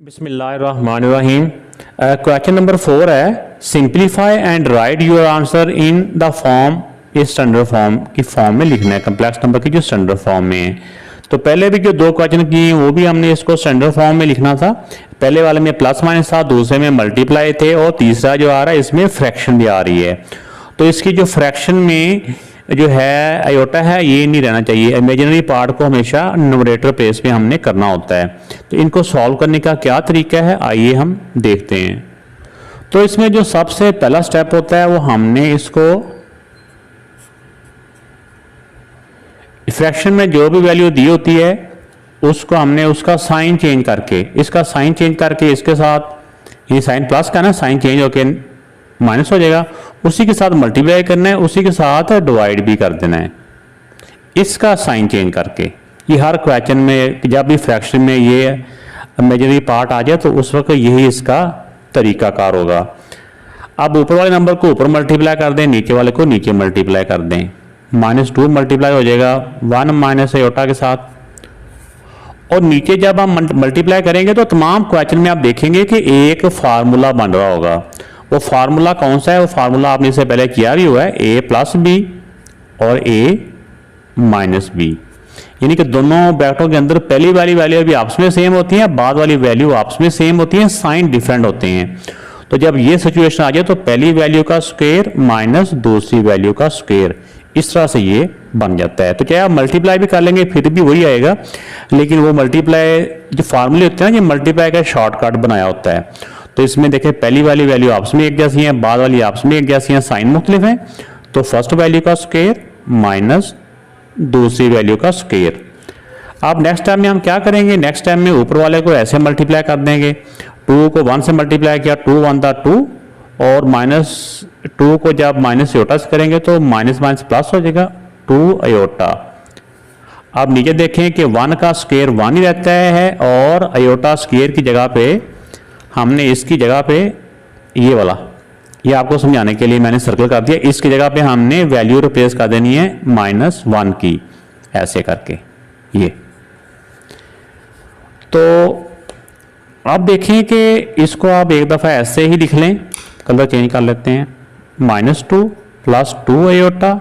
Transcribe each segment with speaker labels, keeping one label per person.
Speaker 1: बिस्मिल्लाहिर्रहमानिर्रहीम। Question number 4 है, simplify and right your answer in the form, इस standard form की फॉर्म में लिखना है, कम्प्लेक्स नंबर की जो स्टैंडर्ड फॉर्म में है। तो पहले भी जो दो क्वेश्चन किए वो भी हमने इसको स्टैंडर्ड फॉर्म में लिखना था। पहले वाले में प्लस माइनस था, दूसरे में मल्टीप्लाई थे, और तीसरा जो आ रहा है इसमें फ्रैक्शन भी आ रही है। तो इसकी जो फ्रैक्शन में जो है आयोटा है ये नहीं रहना चाहिए, इमेजिनरी पार्ट को हमेशा न्यूमरेटर प्लेस में हमने करना होता है। तो इनको सॉल्व करने का क्या तरीका है आइए हम देखते हैं। तो इसमें जो सबसे पहला स्टेप होता है वो हमने इसको फ्रैक्शन में जो भी वैल्यू दी होती है उसको हमने उसका साइन चेंज करके, इसका साइन चेंज करके इसके साथ, ये साइन प्लस का ना, साइन चेंज होके माइनस हो जाएगा, उसी के साथ मल्टीप्लाई करना है, उसी के साथ डिवाइड भी कर देना है इसका साइन चेंज करके। ये हर क्वेश्चन में जब भी फ्रैक्शन में ये इमेजिनरी पार्ट आ जाए तो उस वक्त यही इसका तरीकाकार होगा। अब ऊपर वाले नंबर को ऊपर मल्टीप्लाई कर दें, नीचे वाले को नीचे मल्टीप्लाई कर दें। -2 मल्टीप्लाई हो जाएगा 1 माइनस आयोटा के साथ, और नीचे जब हम मल्टीप्लाई करेंगे तो तमाम क्वेश्चन में आप देखेंगे कि एक फार्मूला बन रहा होगा। वो फार्मूला कौन सा है? वो फार्मूला आपने इससे पहले किया भी हुआ है, a प्लस बी और a माइनस बी, यानी कि दोनों ब्रैकेटों के अंदर पहली वाली वैल्यू भी आपस में सेम होती है, बाद वाली वैल्यू आपस में सेम होती है, साइन डिफरेंट होते हैं। तो जब ये सिचुएशन आ जाए तो पहली वैल्यू का स्क्वायर माइनस दूसरी वैल्यू का स्क्वायर, इस तरह से ये बन जाता है। तो चाहे आप मल्टीप्लाई भी कर लेंगे फिर भी वही आएगा, लेकिन वो मल्टीप्लाई जो फार्मूले होते हैं ना, ये मल्टीप्लाई का शॉर्टकट बनाया होता है। तो इसमें देखें पहली वाली वैल्यू आपस में एक जैसी है, बाद वाली आपस में एक जैसी है, साइन मुख्तलिफ है। तो फर्स्ट वैल्यू का स्क्वायर माइनस दूसरी वैल्यू का स्क्वायर। अब नेक्स्ट टाइम में हम क्या करेंगे, नेक्स्ट टाइम में ऊपर वाले को ऐसे मल्टीप्लाई कर देंगे, 2 को 1 से मल्टीप्लाई किया, 2 1 था 2, और -2 को जब माइनस आयोटा से करेंगे तो माइनस माइनस प्लस हो जाएगा 2 आयोटा। अब नीचे देखें कि 1 का स्क्वायर 1 ही रहता है, और आयोटा स्क्वायर की जगह पे हमने इसकी जगह पे ये वाला, ये आपको समझाने के लिए मैंने सर्कल कर दिया, इसकी जगह पे हमने वैल्यू रिप्लेस कर देनी है -1 की, ऐसे करके ये। तो अब देखें कि इसको आप एक दफ़ा ऐसे ही लिख लें, कलर चेंज कर लेते हैं, -2 प्लस 2 आयोटा।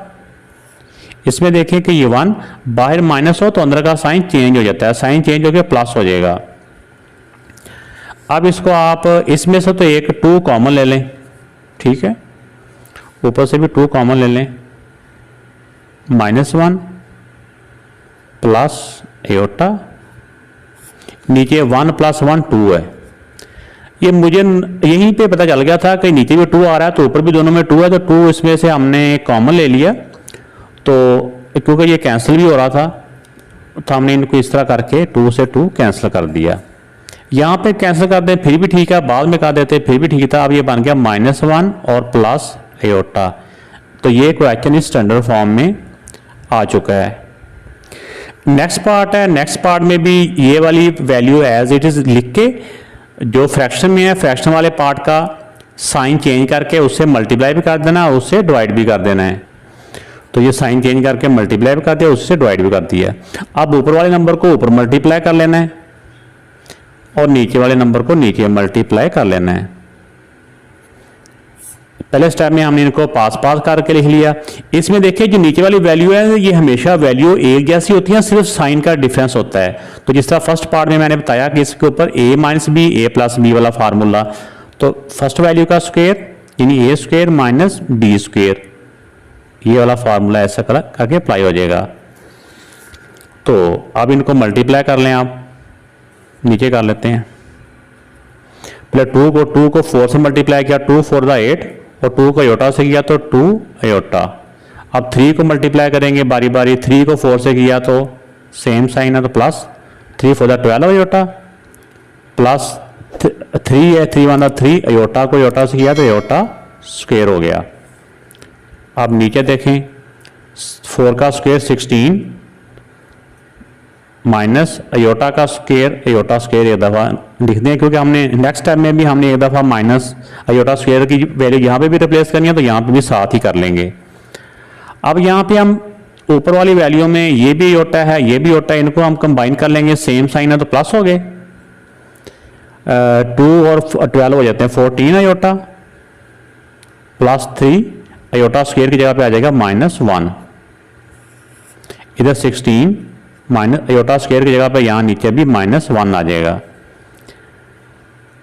Speaker 1: इसमें देखें कि ये 1 बाहर माइनस हो तो अंदर का साइन चेंज हो जाता है, साइन चेंज होकर प्लस हो जाएगा। अब इसको आप इसमें से तो एक 2 कॉमन ले लें, ठीक है, ऊपर से भी 2 कॉमन ले लें, -1 प्लस आयोटा, नीचे 1 + 1 2 है। ये मुझे यहीं पे पता चल गया था कि नीचे भी 2 आ रहा है तो ऊपर भी दोनों में 2 है, तो 2 इसमें से हमने कॉमन ले लिया। तो क्योंकि ये कैंसिल भी हो रहा था तो हमने इनको इस तरह करके 2 से 2 कैंसिल कर दिया। यहाँ पे कैंसिल कर दें फिर भी ठीक है, बाद में कर देते फिर भी ठीक था। अब ये बन गया -1 और प्लस आयोटा। तो ये क्वेश्चन इस स्टैंडर्ड फॉर्म में आ चुका है। नेक्स्ट पार्ट है, नेक्स्ट पार्ट में भी ये वाली वैल्यू एज इट इज लिख के, जो फ्रैक्शन में है फ्रैक्शन वाले पार्ट का साइन चेंज करके उससे मल्टीप्लाई भी कर देना, उससे डिवाइड भी कर देना है। तो ये साइन चेंज करके मल्टीप्लाई भी कर दिया, उससे डिवाइड भी कर दिया। अब ऊपर वाले नंबर को ऊपर मल्टीप्लाई कर लेना है और नीचे वाले नंबर को नीचे मल्टीप्लाई कर लेना है। पहले स्टेप में हमने इनको पास करके लिख लिया। इसमें देखिए जो नीचे वाली वैल्यू है ये हमेशा वैल्यू एक जैसी होती है, सिर्फ साइन का डिफरेंस होता है। तो जिस तरह फर्स्ट पार्ट में मैंने बताया कि इसके ऊपर a minus B, a plus B वाला फार्मूला, तो फर्स्ट वैल्यू का स्क्वायर यानी a square minus B square, ये वाला फार्मूला ऐसा करके अप्लाई हो जाएगा। तो अब इनको मल्टीप्लाई कर लें, आप नीचे कर लेते हैं। पहले 2 को 4 से मल्टीप्लाई किया, 2 4 दा 8, और 2 को आयोटा से किया तो 2 आयोटा। अब 3 को मल्टीप्लाई करेंगे बारी बारी, 3 को 4 से किया तो सेम साइन है तो प्लस, 3 4 दा 12 आयोटा, प्लस 3 है, 3 1 दा 3, आयोटा को आयोटा से किया तो आयोटा स्क्वायर हो गया। अब नीचे देखें 4 का स्क्वायर 16 माइनस आयोटा का स्क्वायर, आयोटा स्क्वायर एक दफ़ा लिख दें क्योंकि हमने नेक्स्ट टाइम में भी हमने एक दफ़ा माइनस आयोटा स्क्वायर की वैल्यू यहाँ पे भी रिप्लेस करनी है, तो यहाँ पे भी साथ ही कर लेंगे। अब यहाँ पे हम ऊपर वाली वैल्यू में ये भी आयोटा है, ये भी आयोटा है, इनको हम कंबाइन कर लेंगे, सेम साइन है तो प्लस हो गए। 2 और 12 हो जाते हैं 14 आयोटा प्लस 3 आयोटा स्क्वायर की जगह पे आ जाएगा -1, इधर 16 माइनस आयोटा स्क्वायर की जगह पे यहाँ नीचे भी -1 आ जाएगा।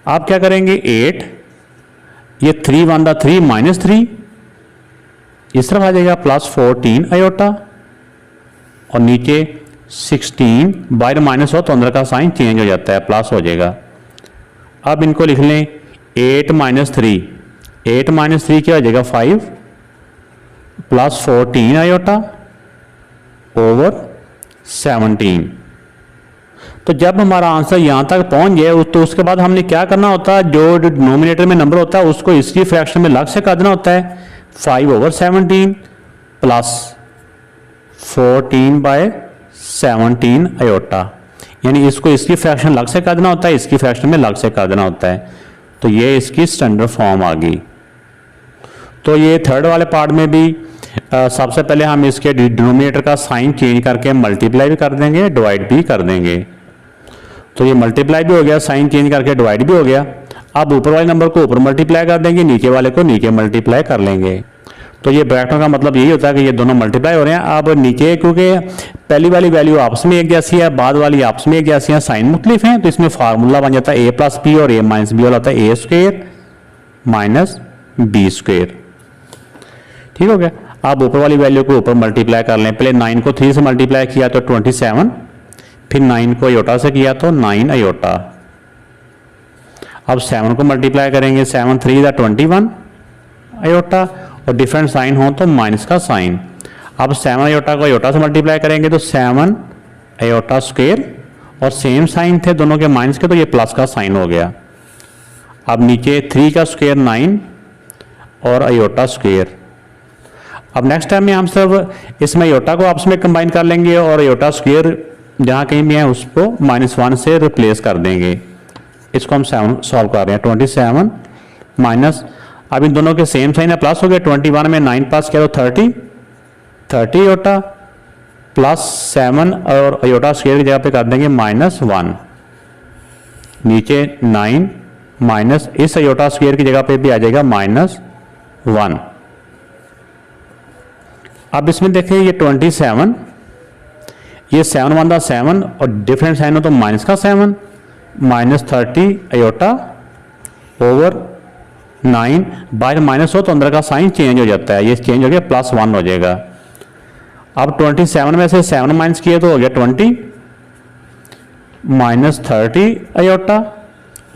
Speaker 1: आप क्या करेंगे 8, ये 3 1 दा 3 -3 इस तरफ आ जाएगा प्लस 14 आयोटा और नीचे 16 बाहर माइनस हो तो अंदर का साइन चेंज हो जाता है, प्लस हो जाएगा। अब इनको लिख लें 8 -3, 8 -3 क्या हो जाएगा 5 प्लस 14 आयोटा ओवर 17। तो जब हमारा आंसर यहाँ तक पहुँच जाए तो उसके बाद हमने क्या करना होता है, जो डिनोमिनेटर में नंबर होता है उसको इसकी फ्रैक्शन में लग से कर देना होता है 5 ओवर 17 प्लस 14/17 आयोटा, यानी इसको इसकी फ्रैक्शन लग से कर देना होता है, इसकी फ्रैक्शन में लग से कर देना होता है। तो ये इसकी स्टैंडर्ड फॉर्म आ गई। तो ये थर्ड वाले पार्ट में भी सबसे पहले हम इसके डिनोमिनेटर का साइन चेंज करके मल्टीप्लाई भी कर देंगे, डिवाइड भी कर देंगे। तो ये मल्टीप्लाई भी हो गया, साइन चेंज करके डिवाइड भी हो गया। अब ऊपर वाले नंबर को ऊपर मल्टीप्लाई कर देंगे, नीचे वाले को नीचे मल्टीप्लाई कर लेंगे। तो ये ब्रैकेटों का मतलब यही होता है कि ये दोनों मल्टीप्लाई हो रहे हैं। अब नीचे क्योंकि पहली वाली वैल्यू आपस में एक जैसी है, बाद वाली आपस में एक जैसी है, साइन मुख्तलिफ हैं, तो इसमें फार्मूला बन जाता है a + b और a - b वाला होता है a² - b²। ठीक हो गया। अब ऊपर वाली वैल्यू को ऊपर मल्टीप्लाई कर लें। पहले 9 को 3 से मल्टीप्लाई किया तो 27, फिर 9 को आयोटा से किया तो 9 आयोटा। अब 7 को मल्टीप्लाई करेंगे, 7 3 दा 21 आयोटा और डिफरेंट साइन हो तो माइनस का साइन। अब 7 आयोटा को आयोटा से मल्टीप्लाई करेंगे तो 7 आयोटा स्क्वायर और सेम साइन थे दोनों के माइनस के, तो ये प्लस का साइन हो गया। अब नीचे 3 का स्क्वायर 9 और आयोटा स्क्वायर। अब नेक्स्ट टाइम में हम सब इसमें आयोटा को आपस में कंबाइन कर लेंगे और आयोटा स्क्वायर जहाँ कहीं भी है उसको -1 से रिप्लेस कर देंगे। इसको हम 7 सॉल्व कर रहे हैं। 27 माइनस, अब इन दोनों के सेम साइन है, प्लस हो गया। 21 में 9 प्लस किया तो 30 आयोटा प्लस 7 और आयोटा स्क्वायर की जगह पे कर देंगे -1, नीचे 9 माइनस इस आयोटा स्क्वायर की जगह पे भी आ जाएगा -1। अब इसमें देखें ये 27, ये 7 1 दा 7 और डिफरेंट साइन हो तो माइनस का 7 -30 आयोटा ओवर 9, बाहर माइनस हो तो अंदर का साइन चेंज हो जाता है, ये चेंज हो गया +1 हो जाएगा। अब 27 में से 7 माइनस किए तो हो गया 20 -30 आयोटा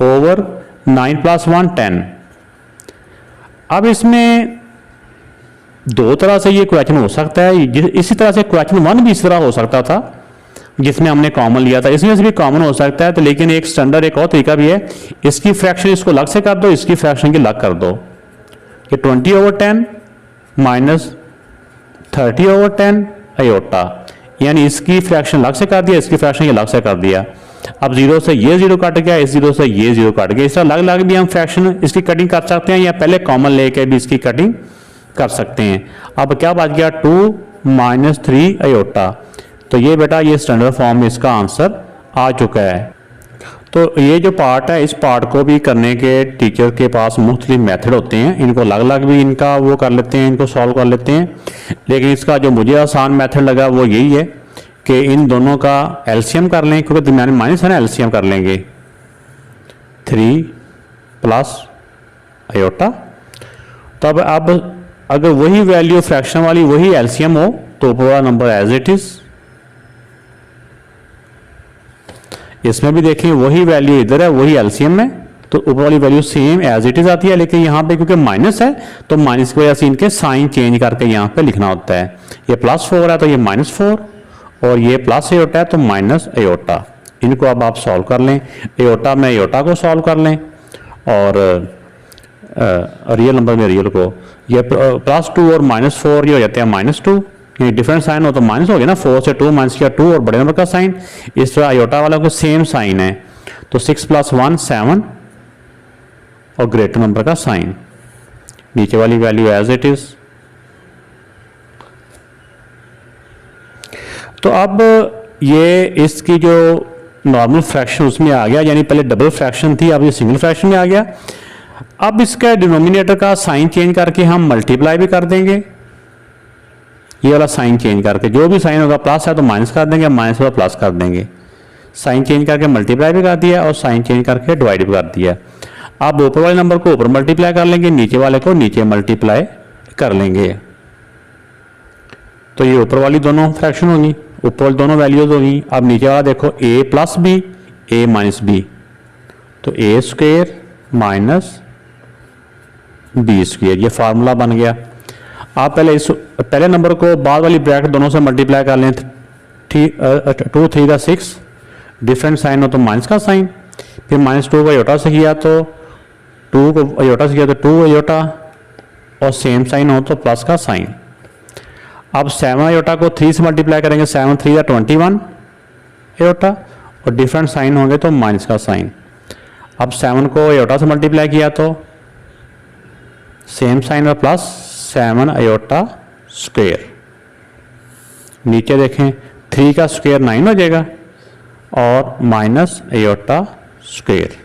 Speaker 1: ओवर 9 + 1 10। अब इसमें दो तरह से ये क्वेश्चन हो सकता है, इसी तरह से क्वेश्चन 1 भी इस तरह हो सकता था जिसमें हमने कॉमन लिया था, इसमें से भी कॉमन हो सकता है। तो लेकिन एक स्टैंडर्ड एक और तरीका भी है, इसकी फ्रैक्शन इसको लग से कर दो, इसकी फ्रैक्शन की लग कर दो। ये 20/10 -30/10 आयोटा, यानी इसकी फ्रैक्शन लग से कर दिया, इसकी फ्रैक्शन की लग से कर दिया। अब 0 से ये 0 कट गया, इस 0 से ये 0 कट गया। इस तरह अलग अलग भी हम फ्रैक्शन इसकी कटिंग कर सकते हैं या पहले कॉमन लेके भी इसकी कटिंग कर सकते हैं। अब क्या बच गया 2 - 3 आयोटा। तो ये बेटा ये स्टैंडर्ड फॉर्म में इसका आंसर आ चुका है। तो ये जो पार्ट है, इस पार्ट को भी करने के टीचर के पास मुख्तलिफ मेथड होते हैं, इनको अलग अलग भी इनका वो कर लेते हैं, इनको सॉल्व कर लेते हैं। लेकिन इसका जो मुझे आसान मेथड लगा वो यही है कि इन दोनों का एलसीएम कर लें, क्योंकि दरमियान में माइनस है ना, एलसीएम कर लेंगे 3 प्लस आयोटा। तब अब अगर वही वैल्यू फ्रैक्शन वाली वही एलसीएम हो तो पूरा नंबर एज इट इज, इसमें भी देखें वही वैल्यू इधर है, वही एलसीएम है, तो ऊपर वाली value same as it is आती है। लेकिन यहाँ पे क्योंकि माइनस है तो माइनस की वजह से इनके साइन चेंज करके यहाँ पे लिखना होता है। ये +4 है तो ये -4 और ये प्लस आयोटा है तो माइनस आयोटा। इनको अब आप सॉल्व कर लें, आयोटा में आयोटा को सॉल्व कर लें और रियल नंबर में रियल को। ये +2 और -4 ये हो जाते हैं -2, डिफरेंट साइन हो तो माइनस हो गया ना, 4 से 2 माइनस किया 2 और बड़े नंबर का साइन। इस तरह आयोटा वाला को सेम साइन है तो 6 + 1 7 और ग्रेटर नंबर का साइन, नीचे वाली वैल्यू एज इट इज। तो अब ये इसकी जो नॉर्मल फ्रैक्शन उसमें आ गया, यानी पहले डबल फ्रैक्शन थी, अब ये सिंगल फ्रैक्शन में आ गया। अब इसका डिनोमिनेटर का साइन चेंज करके हम मल्टीप्लाई भी कर देंगे, ये वाला साइन चेंज करके, जो भी साइन होगा प्लस है तो माइनस कर देंगे, माइनस होगा प्लस कर देंगे। साइन चेंज करके मल्टीप्लाई भी कर दिया और साइन चेंज करके डिवाइड भी कर दिया। अब ऊपर वाले नंबर को ऊपर मल्टीप्लाई कर लेंगे, नीचे वाले को नीचे मल्टीप्लाई कर लेंगे। तो ये ऊपर वाली दोनों फ्रैक्शन होगी, ऊपर वाली दोनों वैल्यूज होगी। अब नीचे वाला देखो a plus B, a minus B, तो a square minus B square, ये फार्मूला बन गया। आप पहले नंबर को बाद वाली ब्रैकेट दोनों से मल्टीप्लाई कर लें, 2 3 का 6, डिफरेंट साइन हो तो माइनस का साइन, फिर -2 को अयोटा से किया तो 2 को अयोटा से किया तो 2 अयोटा, और सेम साइन हो तो प्लस का साइन। अब 7 अयोटा को 3 से मल्टीप्लाई करेंगे, 7 3 का 21 अयोटा, और डिफरेंट साइन होंगे तो माइनस का साइन। अब 7 को अयोटा से मल्टीप्लाई किया तो सेम साइन और प्लस 7 अयोटा स्क्वेयर। नीचे देखें 3 का स्क्वेयर 9 हो जाएगा, और माइनस अयोटा स्क्वेयर।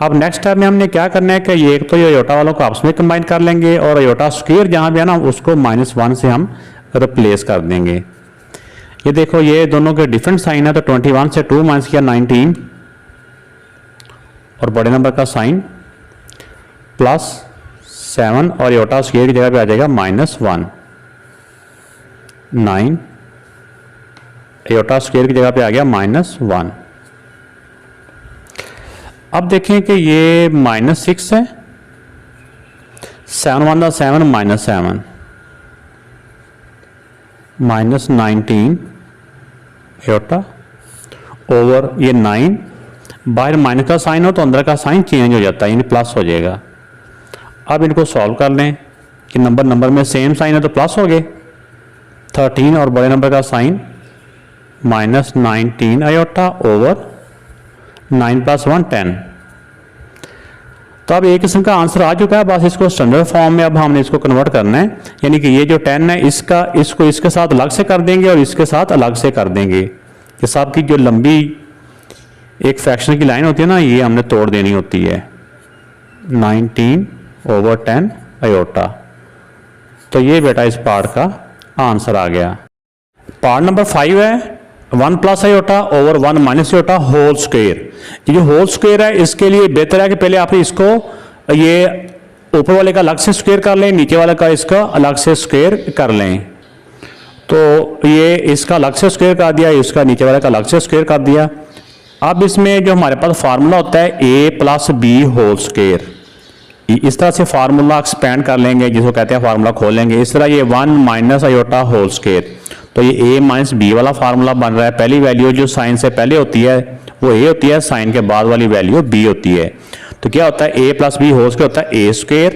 Speaker 1: अब नेक्स्ट स्टेप में हमने क्या करना है कि ये एक तो ये अयोटा वालों को आपस में कंबाइन कर लेंगे, और अयोटा स्क्वेयर जहाँ भी है ना उसको -1 से हम रिप्लेस कर देंगे। ये देखो ये दोनों के डिफरेंट साइन है, तो 21 से 2 माइनस किया 19, और बड़े नंबर का साइन प्लस 7, और अयोटा स्क्वेयर की जगह पे आ जाएगा -1, 9 अयोटा स्क्वेयर की जगह पे आ गया -1। अब देखें कि ये -6 है, 7 1 7 -7, -19 अयोटा ओवर ये 9, बाहर माइनस का साइन हो तो अंदर का साइन चेंज हो जाता है, यानी प्लस हो जाएगा। अब इनको सॉल्व कर लें कि नंबर में सेम साइन है तो प्लस हो गए 13, और बड़े नंबर का साइन -19 अयोटा ओवर 9 + 1 10। तो अब एक किस्म का आंसर आ चुका है, बस इसको स्टैंडर्ड फॉर्म में अब हमने इसको कन्वर्ट करना है, यानी कि ये जो 10 है इसको इसके साथ अलग से कर देंगे और इसके साथ अलग से कर देंगे। ये सब की जो लंबी एक फ्रैक्शन की लाइन होती है ना, ये हमने तोड़ देनी होती है। 19 ओवर 10 अयोटा। तो ये बेटा इस पार्ट का आंसर आ गया। पार्ट नंबर 5 है 1 + iota over 1 - iota whole square. ये जो होल स्क्वायर है इसके लिए बेहतर है कि पहले आप इसको ये ऊपर वाले का अलग से स्क्वायर कर लें, नीचे वाले का इसका अलग से स्क्वायर कर लें। तो ये इसका अलग से स्क्वायर कर दिया, इसका नीचे वाले का अलग से स्क्वायर कर दिया। अब इसमें जो हमारे पास फार्मूला होता है a + b होल स्क्वायर, इस तरह से फार्मूला एक्सपेंड कर लेंगे, जिसको कहते हैं फार्मूला खोल लेंगे। इस तरह ये 1 - अयोटा होल स्क्वायर, तो ये a - b वाला फार्मूला बन रहा है। पहली वैल्यू जो साइन से पहले होती है वो a होती है, साइन के बाद वाली वैल्यू b होती है। तो क्या होता है a + b होल स्क्वायर होता है a square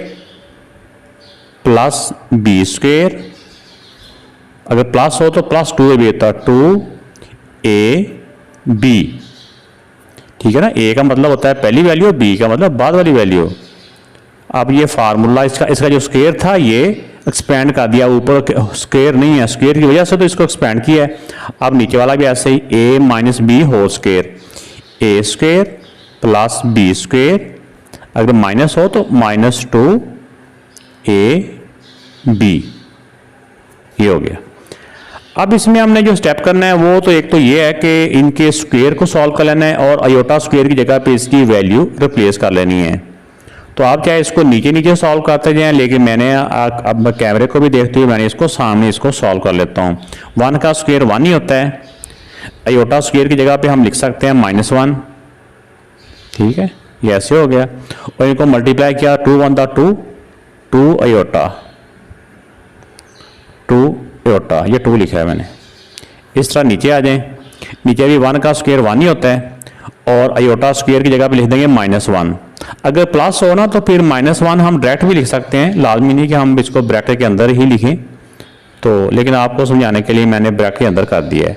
Speaker 1: plus b square, अगर प्लस हो तो +2ab होता है 2ab, ठीक है ना। a का मतलब होता है पहली वैल्यू, b का मतलब बाद वाली वैल्यू। अब ये फार्मूला इसका जो स्क्वायर था ये एक्सपेंड कर दिया, ऊपर स्क्वायर नहीं है, स्क्वायर की वजह से तो इसको एक्सपेंड किया है। अब नीचे वाला भी ऐसे ही a - b whole square, a square plus b square, अगर माइनस हो तो -2ab, ये हो गया। अब इसमें हमने जो स्टेप करना है वो तो एक तो ये है कि इनके स्क्वायर को सॉल्व कर लेना है और अयोटा स्क्वायर की जगह पे इसकी वैल्यू रिप्लेस कर लेनी है। तो आप क्या इसको नीचे सॉल्व करते जाएं, लेकिन मैंने अब कैमरे को भी देखते हुए मैंने इसको सामने इसको सॉल्व कर लेता हूँ। 1 का स्क्वायर 1 ही होता है, अयोटा स्क्वायर की जगह पे हम लिख सकते हैं -1, ठीक है, ये ऐसे हो गया। और इनको मल्टीप्लाई किया 2 1 2, 2 अयोटा, 2 अयोटा, ये 2 लिखा है मैंने। इस तरह नीचे आ जाएं, नीचे भी 1 का स्क्वायर 1 ही होता है और अयोटा स्क्वायर की जगह पे लिख देंगे -1। अगर प्लस हो ना तो फिर -1 हम डायरेक्ट भी लिख सकते हैं, लाजमी नहीं कि हम इसको ब्रैकेट के अंदर ही लिखें। तो लेकिन आपको समझाने के लिए मैंने ब्रैकेट के अंदर कर दिया है।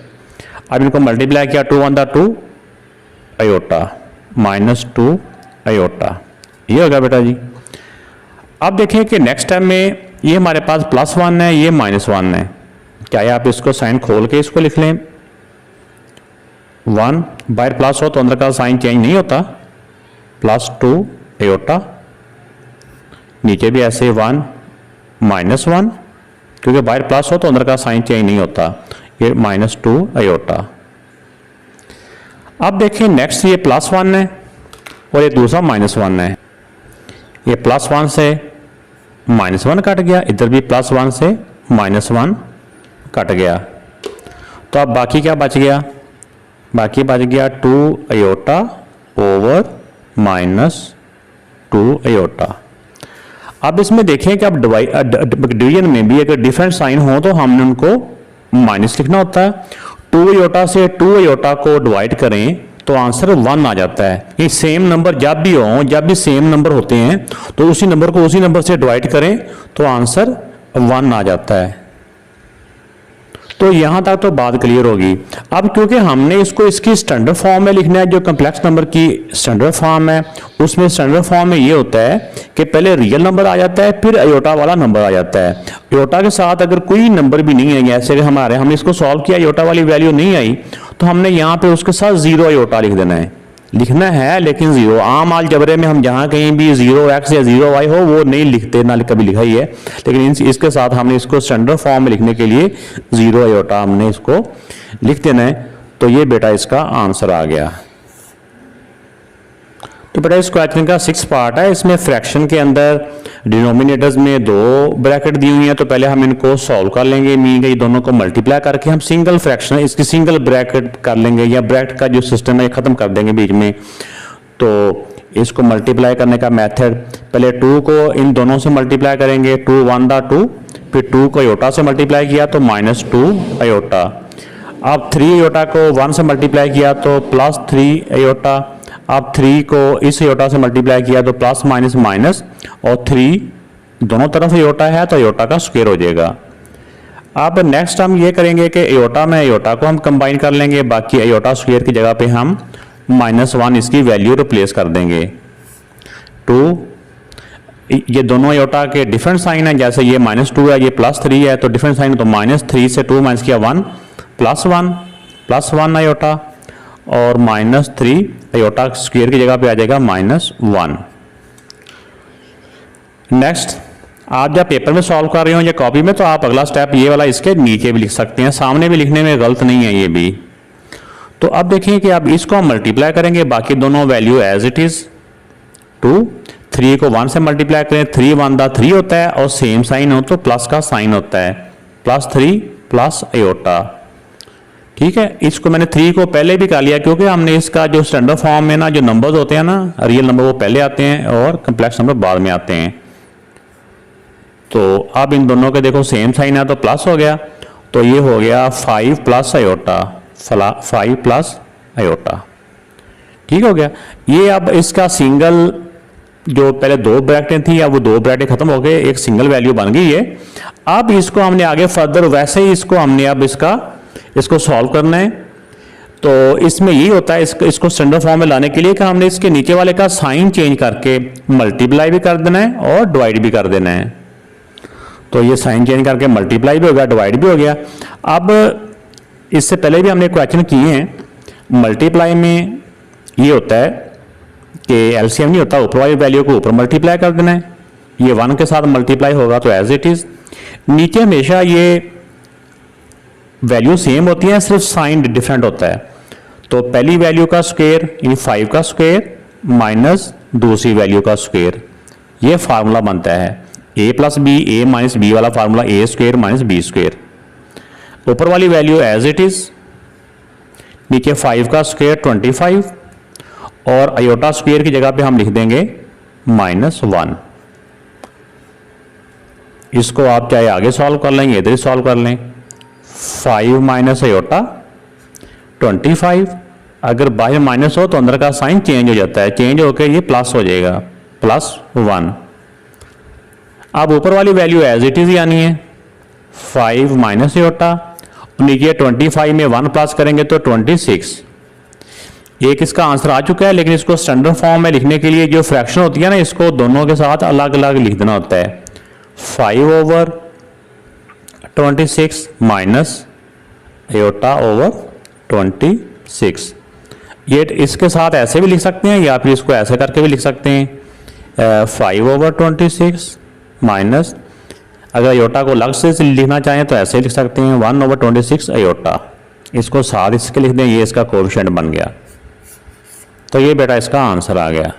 Speaker 1: अब इनको मल्टीप्लाई किया 2 1 2 अयोटा -2 अयोटा, ये होगा बेटा जी। अब देखिए कि नेक्स्ट टाइम में ये हमारे पास +1 है, ये -1 है। क्या आप इसको साइन खोल के इसको लिख लें, 1 बाहर प्लस हो तो अंदर का साइन चेंज नहीं होता, +2 आयोटा, नीचे भी ऐसे 1 -1, क्योंकि बाहर प्लस हो तो अंदर का साइन चेंज नहीं होता, ये -2 आयोटा। अब देखिए नेक्स्ट ये +1 है और ये दूसरा -1 है, ये +1 से -1 कट गया, इधर भी +1 से -1 कट गया, तो अब बाकी क्या बच गया, बाकी बच गया 2 आयोटा ओवर -2 आयोटा। अब इसमें देखें कि अब डिवीजन में भी अगर डिफरेंट साइन हो तो हमने उनको माइनस लिखना होता है। 2 आयोटा से 2 आयोटा को डिवाइड करें तो आंसर 1 आ जाता है। ये सेम नंबर जब भी हो, जब भी सेम नंबर होते हैं तो उसी नंबर को उसी नंबर से डिवाइड करें तो आंसर 1 आ जाता है। तो यहां तक तो बात क्लियर होगी। अब क्योंकि हमने इसको इसकी स्टैंडर्ड फॉर्म में लिखना है, जो कम्प्लेक्स नंबर की स्टैंडर्ड फॉर्म है, उसमें स्टैंडर्ड फॉर्म में ये होता है कि पहले रियल नंबर आ जाता है, फिर आयोटा वाला नंबर आ जाता है। आयोटा के साथ अगर कोई नंबर भी नहीं है, जैसे हमने इसको सॉल्व किया, आयोटा वाली वैल्यू नहीं आई, तो हमने यहाँ पे उसके साथ 0 आयोटा लिखना है, लेकिन 0 आम अलजबरे में हम जहाँ कहीं भी 0x या 0y हो वो नहीं लिखते, ना कभी लिखा ही है, लेकिन इसके साथ हमने इसको स्टैंडर्ड फॉर्म में लिखने के लिए 0 आयोटा हमने इसको लिख देना है। तो ये बेटा इसका आंसर आ गया। तो बेटा इस क्वेश्चन का 6 पार्ट है, इसमें फ्रैक्शन के अंदर डिनोमिनेटर्स में 2 ब्रैकेट दी हुई है, तो पहले हम इनको सॉल्व कर लेंगे, मीन के दोनों को मल्टीप्लाई करके हम सिंगल फ्रैक्शन इसकी सिंगल ब्रैकेट कर लेंगे, या ब्रैकेट का जो सिस्टम है खत्म कर देंगे बीच में। तो इसको मल्टीप्लाई करने का मेथड, पहले 2 को इन दोनों से मल्टीप्लाई करेंगे, 2 1 2, फिर 2 को आयोटा से मल्टीप्लाई किया तो -2 आयोटा। अब 3 आयोटा को 1 से मल्टीप्लाई किया तो +3 आयोटा। अब 3 को इस आयोटा से मल्टीप्लाई किया तो प्लस माइनस माइनस, और 3 दोनों तरफ आयोटा है तो आयोटा का स्क्वायर हो जाएगा। अब नेक्स्ट हम ये करेंगे कि आयोटा में आयोटा को हम कंबाइन कर लेंगे, बाकी आयोटा स्क्वायर की जगह पे हम -1 इसकी वैल्यू रिप्लेस कर देंगे। 2 ये दोनों आयोटा के डिफरेंट साइन है, जैसे ये -2 है, ये +3 है, तो डिफरेंट साइन, तो -3 से 2 माइनस किया 1 +1 आयोटा, और -3 आयोटा स्क्वायर की जगह पे आ जाएगा -1। नेक्स्ट आप जब पेपर में सॉल्व कर रहे हो या कॉपी में, तो आप अगला स्टेप ये वाला इसके नीचे भी लिख सकते हैं, सामने भी लिखने में गलत नहीं है ये भी। तो अब देखें कि अब इसको हम मल्टीप्लाई करेंगे, बाकी दोनों वैल्यू एज इट इज। 2 3 को 1 से मल्टीप्लाई करें, 3 1 3 होता है, और सेम साइन हो तो प्लस का साइन होता है, +3 प्लस आयोटा। ठीक है, इसको मैंने 3 को पहले भी कर लिया, क्योंकि हमने इसका जो स्टैंडर्ड फॉर्म में ना जो नंबर्स होते हैं ना, रियल नंबर वो पहले आते हैं और कम्प्लेक्स नंबर बाद में आते हैं। तो अब इन दोनों के देखो सेम साइन है तो प्लस हो गया, तो ये हो गया 5 प्लस आयोटा, 5 प्लस आयोटा। ठीक हो गया। ये अब इसका सिंगल, जो पहले 2 ब्रैकेटें थी, अब वो 2 ब्रैकेटें खत्म हो गए, एक सिंगल वैल्यू बन गई है। अब इसको हमने आगे फर्दर वैसे ही इसको हमने अब इसको सॉल्व करना है। तो इसमें यही होता है, इसको स्टैंडर्ड फॉर्म में लाने के लिए कि हमने इसके नीचे वाले का साइन चेंज करके मल्टीप्लाई भी कर देना है और डिवाइड भी कर देना है। तो ये साइन चेंज करके मल्टीप्लाई भी हो गया, डिवाइड भी हो गया। अब इससे पहले भी हमने क्वेश्चन किए हैं, मल्टीप्लाई में ये होता है कि एलसीएम नहीं होता, ऊपर वाली वैल्यू को ऊपर मल्टीप्लाई कर देना है, ये 1 के साथ मल्टीप्लाई होगा तो एज इट इज। नीचे हमेशा ये वैल्यू सेम होती है, सिर्फ साइन डिफरेंट होता है। तो पहली वैल्यू का स्क्वायर यानी 5 का स्क्वायर माइनस दूसरी वैल्यू का स्क्वायर, ये फार्मूला बनता है a + b, a - b वाला formula, a square minus b square. ऊपर वाली वैल्यू एज इट इज, नीचे 5 का स्क्वायर 25, और आयोटा स्क्वायर की जगह पे हम लिख देंगे -1। इसको आप चाहे आगे सॉल्व कर लेंगे, इधर ही सॉल्व कर लें। 5 माइनस आयोटा 25, अगर बाहर माइनस हो तो अंदर का साइन चेंज हो जाता है, चेंज होकर ये प्लस हो जाएगा, +1। अब ऊपर वाली वैल्यू एज इट इज यानी है 5 माइनस आयोटा, नीचे 25 में 1 प्लस करेंगे तो 26। एक इसका आंसर आ चुका है, लेकिन इसको स्टैंडर्ड फॉर्म में लिखने के लिए जो फ्रैक्शन होती है ना, इसको दोनों के साथ अलग अलग लिख देना होता है। 5/26 माइनस आयोटा ओवर 26। 6। ये इसके साथ ऐसे भी लिख सकते हैं या फिर इसको ऐसे करके भी लिख सकते हैं 5/26 माइनस, अगर अयोटा को अलग से लिखना चाहें तो ऐसे लिख सकते हैं 1/26 अयोटा। इसको साथ इसके लिख दें, ये इसका कोएफिशिएंट बन गया। तो ये बेटा इसका आंसर आ गया।